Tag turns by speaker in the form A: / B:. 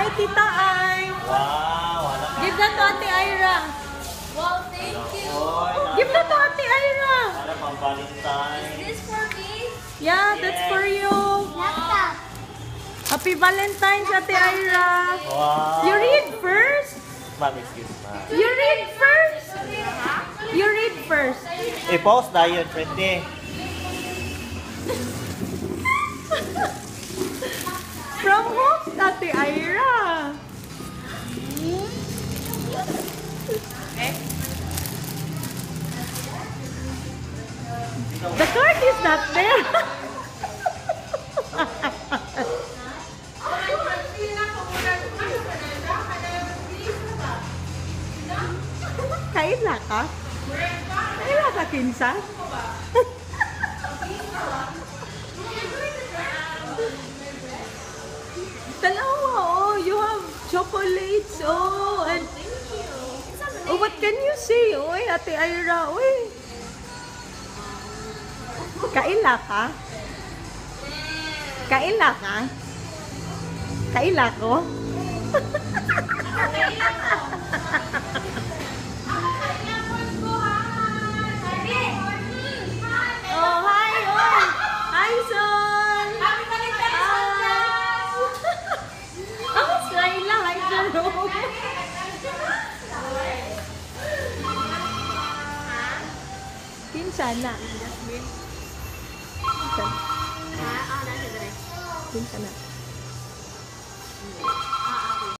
A: Hi, Tita Ay.
B: Wow, wala ka.
A: Give that to Ate Ira.
C: Wow, thank you.
A: Give that to Ate Ira.
B: Wala pang Valentine.
C: Is this for me?
A: Yeah, that's for you.
C: Laptop.
A: Happy Valentine's, Ate Ira.
B: Wow.
A: You read first.
B: Ma'am, excuse me.
A: You read first. You read first.
B: I-pause na yun, friendly.
A: From whom, Ate Ira? The card is not there. Kaila ka? Kaila ka, Kinsa? Dalawa, oh, you have chocolates, oh, and oh, what can you say? Oy, Ate Ira, oy. Kaila ka? Kaila ka? Kaila ko? Oh, hi, oy. Hi, son.
C: Happy Valentine's,
A: Ang Skyla, hi, Jerome. Pinsana. Pinsana. Pinsana.